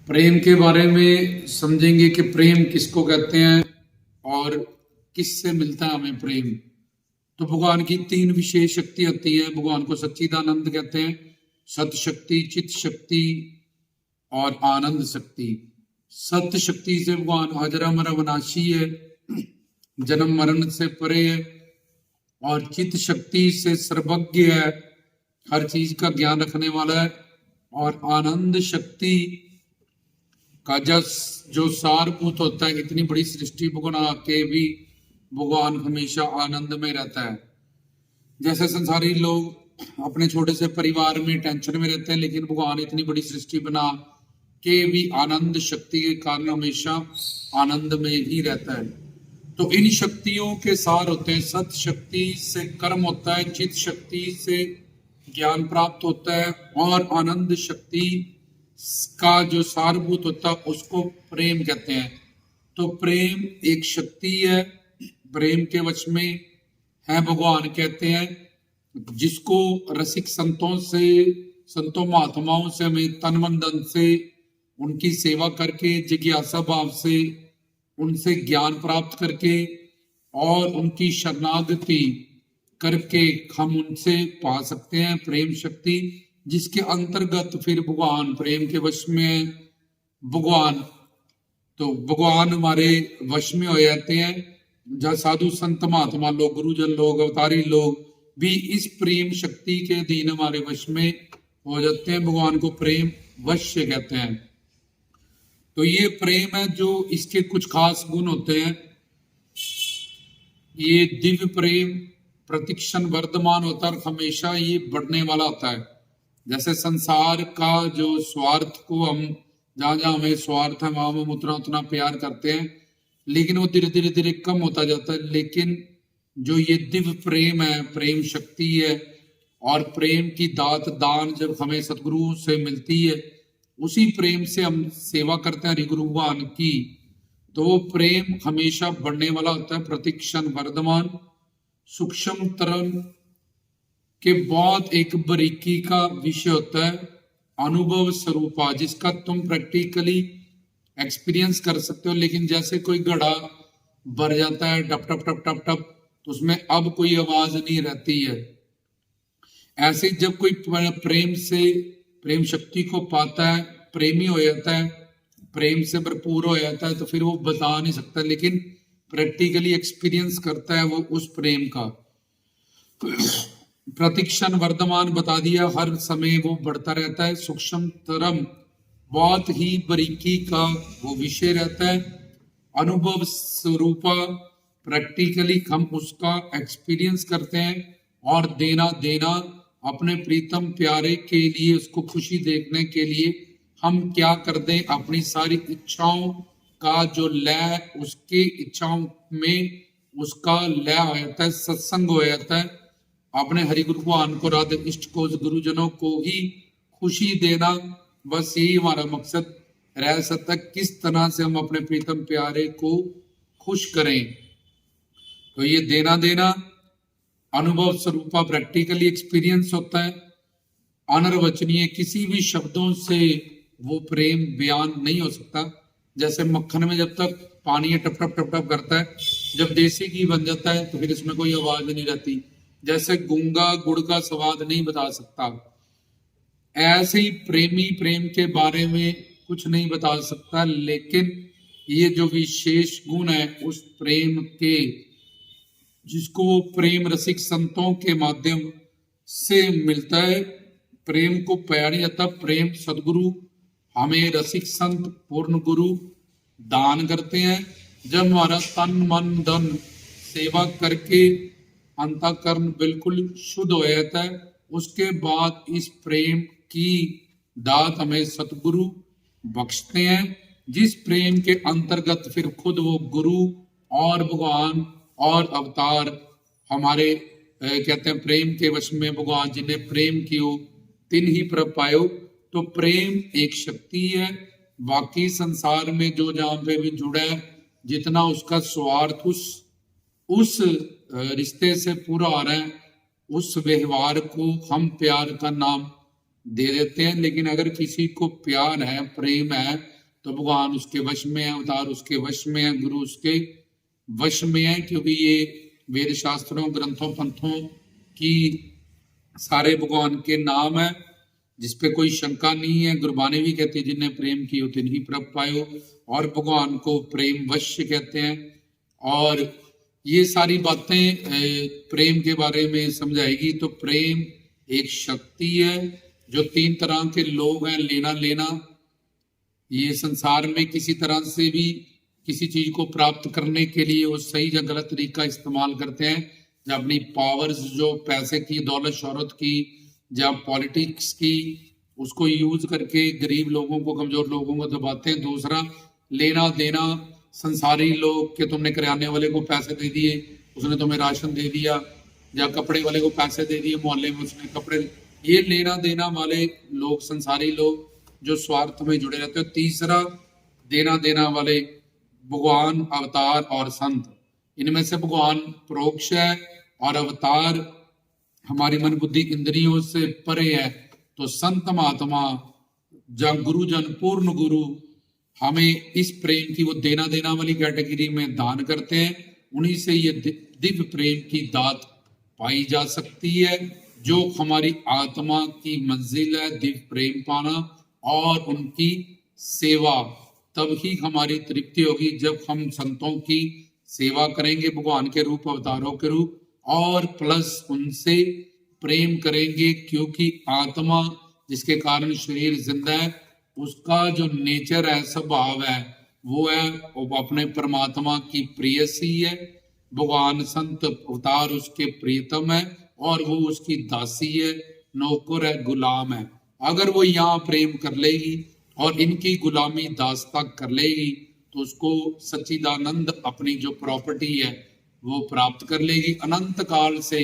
प्रेम के बारे में समझेंगे कि प्रेम किसको कहते हैं और किससे मिलता है हमें प्रेम। तो भगवान की तीन विशेष शक्ति होती है। भगवान को सच्चिदानंद कहते हैं, सत शक्ति, चित शक्ति और आनंद शक्ति। सत्य शक्ति से भगवान अजर अविनाशी है, जन्म मरण से परे है, और चित शक्ति से सर्वज्ञ है, हर चीज का ज्ञान रखने वाला है। और आनंद शक्ति का जो सारभूत होता है, इतनी बड़ी सृष्टि बना के भी भगवान हमेशा आनंद में रहता है। जैसे संसारी लोग अपने छोटे से परिवार में टेंशन में रहते हैं, लेकिन भगवान इतनी बड़ी सृष्टि बना के भी आनंद शक्ति के कारण हमेशा आनंद में ही रहता है। तो इन शक्तियों के सार होते हैं, सत शक्ति से कर्म होता है, चित शक्ति से ज्ञान प्राप्त होता है, और आनंद शक्ति का जो सारभूत होता है उसको प्रेम कहते हैं। तो प्रेम एक शक्ति है, प्रेम के वश में है भगवान कहते हैं, जिसको रसिक संतों महात्माओं से हमें तन मन धन से उनकी सेवा करके, जिज्ञासा भाव से उनसे ज्ञान प्राप्त करके और उनकी शरणागति करके हम उनसे पा सकते हैं प्रेम शक्ति, जिसके अंतर्गत फिर भगवान प्रेम के वश में भगवान हमारे वश में हो जाते हैं। जहाँ साधु संत महात्मा लोग, गुरुजन लोग, अवतारी लोग भी इस प्रेम शक्ति के अधीन हमारे वश में हो जाते हैं। भगवान को प्रेम वश्य कहते हैं। तो ये प्रेम है, जो इसके कुछ खास गुण होते हैं। ये दिव्य प्रेम प्रतिक्षण वर्धमान होता है और हमेशा ये बढ़ने वाला होता है। जैसे संसार का जो स्वार्थ को हम जहां हमें स्वार्थ है वहां हम उतना प्यार करते हैं, लेकिन वो धीरे धीरे कम होता जाता है। लेकिन जो ये दिव्य प्रेम है, प्रेम शक्ति है, और प्रेम की दान जब हमें सतगुरु से मिलती है, उसी प्रेम से हम सेवा करते हैं हरिगुरु भगवान की, तो वो प्रेम हमेशा बढ़ने वाला होता है, प्रतिक्षण वर्धमान, सूक्ष्म तरल के बाद एक बारीकी का विषय होता है, अनुभव स्वरूपा, जिसका तुम प्रैक्टिकली एक्सपीरियंस कर सकते हो। लेकिन जैसे कोई घड़ा भर जाता है टप टप टप टप टप, तो उसमें अब कोई आवाज नहीं रहती है। ऐसे जब कोई प्रेम शक्ति को पाता है, प्रेमी हो जाता है, प्रेम से भरपूर हो जाता है, तो फिर वो बता नहीं सकता, लेकिन प्रैक्टिकली एक्सपीरियंस करता है वो उस प्रेम का। प्रतिक्षण वर्धमान बता दिया, हर समय वो बढ़ता रहता है। सूक्ष्म तरम, बहुत ही बारीकी का वो विषय रहता है। अनुभव स्वरूपा, प्रैक्टिकली हम उसका एक्सपीरियंस करते हैं। और देना अपने प्रीतम प्यारे के लिए, उसको खुशी देखने के लिए हम क्या कर दें, अपनी सारी इच्छाओं का जो लय, उसकी इच्छाओं में उसका लय हो जाता है, सत्संग हो जाता है। अपने हरिगुरु भगवान को, राधे इष्ट को, गुरुजनों को ही खुशी देना, बस यही हमारा मकसद रह सकता है। किस तरह से हम अपने प्रीतम प्यारे को खुश करें। तो ये देना अनुभव स्वरूपा प्रैक्टिकली एक्सपीरियंस होता है। अनर्वचनीय, किसी भी शब्दों से वो प्रेम बयान नहीं हो सकता। जैसे मक्खन में जब तक पानी टप टप टप टप करता है, जब देसी घी बन जाता है तो फिर इसमें कोई आवाज नहीं रहती। जैसे गूंगा गुड़ का स्वाद नहीं बता सकता, ऐसे ही प्रेमी प्रेम के बारे में कुछ नहीं बता सकता। लेकिन ये जो विशेष गुण है उस प्रेम के, जिसको प्रेम रसिक संतों के माध्यम से मिलता है, प्रेम को पाया नहीं जाता। प्रेम सदगुरु हमें रसिक संत पूर्ण गुरु दान करते हैं। जब हमारा तन मन धन सेवा करके अंतःकरण बिल्कुल शुद्ध हो जाता है, उसके बाद इस प्रेम की दात हमें सतगुरु बख्शते हैं, जिस प्रेम के अंतर्गत फिर खुद वो गुरु और भगवान और अवतार हमारे कहते हैं प्रेम के वश में भगवान, जिन्हें प्रेम कियो तिन ही प्रभ पायो। तो प्रेम एक शक्ति है। बाकी संसार में जो जहां पे भी जुड़ा है, जितना उसका स्वार्थ उस रिश्ते से पूरा आ रहा है, उस व्यवहार को हम प्यार का नाम दे देते हैं। लेकिन अगर किसी को प्यार है, प्रेम है, तो भगवान उसके वश में है, अवतार उसके वश में है, गुरु उसके वश में है, क्योंकि ये वेद शास्त्रों ग्रंथों पंथों की सारे भगवान के नाम है, जिसपे कोई शंका नहीं है। गुरबानी भी कहती है जिन्हें प्रेम कियो तिन्हीं प्रभ पायो, और भगवान को प्रेम वश्य कहते हैं। और ये सारी बातें प्रेम के बारे में समझाएगी। तो प्रेम एक शक्ति है जो 3 तरह के लोग हैं, लेना लेना। ये संसार में किसी तरह से भी किसी चीज को प्राप्त करने के लिए वो सही या गलत तरीका इस्तेमाल करते हैं, या अपनी पावर्स जो पैसे की, दौलत शोहरत की, या पॉलिटिक्स की, उसको यूज करके गरीब लोगों को, कमजोर लोगों को दबाते हैं। दूसरा लेना देना, संसारी लोग के तुमने किराने वाले को पैसे दे दिए, उसने तुम्हें राशन दे दिया, या कपड़े वाले को पैसे दे दिए, मोहल्ले में उसने कपड़े, ये लेना देना वाले लोग, संसारी लोग जो स्वार्थ में जुड़े रहते हैं। तीसरा देना देना वाले भगवान, अवतार और संत। इनमें से भगवान परोक्ष है और अवतार हमारी मन बुद्धि इंद्रियों से परे है। तो संत महात्मा जन गुरुजन, पूर्ण गुरु हमें इस प्रेम की, वो देना देना वाली कैटेगरी में दान करते हैं। उन्हीं से ये दिव्य प्रेम की दात पाई जा सकती है, जो हमारी आत्मा की मंजिल है, दिव्य प्रेम पाना और उनकी सेवा। तब ही हमारी तृप्ति होगी जब हम संतों की सेवा करेंगे, भगवान के रूप, अवतारों के रूप, और प्लस उनसे प्रेम करेंगे, क्योंकि आत्मा जिसके कारण शरीर जिंदा है, उसका जो नेचर है, स्वभाव है, वो है वो अपने परमात्मा की प्रेयसी है। भगवान संत अवतार उसके प्रियतम है और वो उसकी दासी है, नौकर है, गुलाम है। अगर वो यहाँ प्रेम कर लेगी और इनकी गुलामी दासता कर लेगी, तो उसको सच्चिदानंद अपनी जो प्रॉपर्टी है वो प्राप्त कर लेगी। अनंत काल से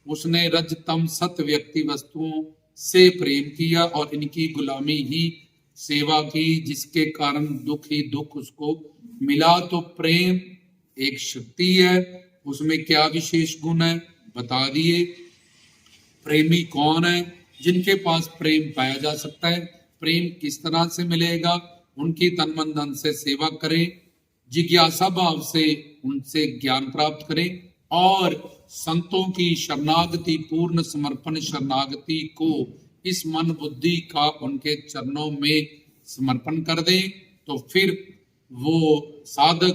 उसने रजतम सत व्यक्ति वस्तुओं से प्रेम किया और इनकी गुलामी ही सेवा की, जिसके कारण दुख ही दुख उसको मिला। तो प्रेम एक शक्ति है, उसमें क्या विशेष गुण है बता दिए। प्रेमी कौन है? जिनके पास प्रेम पाया जा सकता है। प्रेम किस तरह से मिलेगा? उनकी तन मन धन से सेवा करें, जिज्ञासा भाव से उनसे ज्ञान प्राप्त करें, और संतों की शरणागति, पूर्ण समर्पण शरणागति को इस मन बुद्धि का उनके चरणों में समर्पण कर दें, तो फिर वो साधक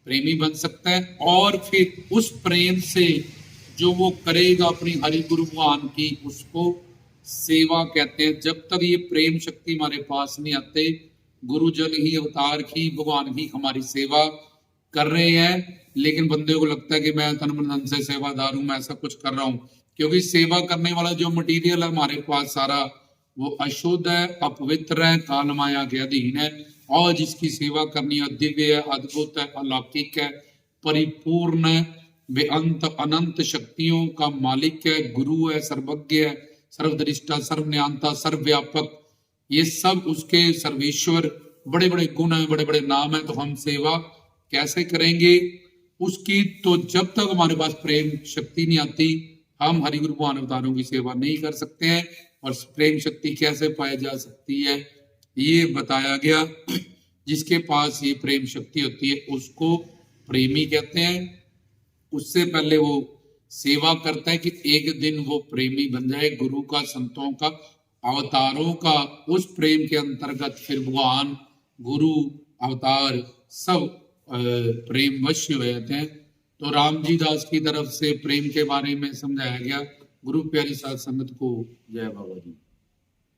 प्रेमी बन सकता है। और फिर उस प्रेम से जो वो करेगा अपनी हरि गुरु भगवान की, उसको सेवा कहते हैं। जब तक ये प्रेम शक्ति हमारे पास नहीं आते, गुरुजन ही, अवतार ही, भगवान ही हमारी सेवा कर रहे हैं, लेकिन बंदे को लगता है कि मैं तन मन धन से सेवादार हूं, मैं ऐसा कुछ कर रहा हूं। क्योंकि सेवा करने वाला जो मटीरियल है हमारे पास सारा, वो अशुद्ध है, अपवित्र है, काल माया के अधीन है, और जिसकी सेवा करनी है दिव्य है, अद्भुत है, अलौकिक है, परिपूर्ण है, वे अनंत शक्तियों का मालिक है, गुरु है, सर्वज्ञ है, सर्वदृष्टा, सर्वज्ञानता, सर्वव्यापक, ये सब उसके सर्वेश्वर बड़े बड़े गुण है, बड़े बड़े नाम है। तो हम सेवा कैसे करेंगे उसकी? तो जब तक हमारे पास प्रेम शक्ति नहीं आती, हम हरि गुरु भगवान अवतारों की सेवा नहीं कर सकते हैं। और प्रेम शक्ति कैसे पाई जा सकती है ये बताया गया। जिसके पास ये प्रेम शक्ति होती है उसको प्रेमी कहते हैं। उससे पहले वो सेवा करता है कि एक दिन वो प्रेमी बन जाए, गुरु का, संतों का, अवतारों का। उस प्रेम के अंतर्गत फिर भगवान, गुरु, अवतार सब प्रेम वश्य हो जाते हैं। तो राम जी दास की तरफ से प्रेम के बारे में समझाया गया। गुरु प्यारी साध संगत को जय बाबा जी।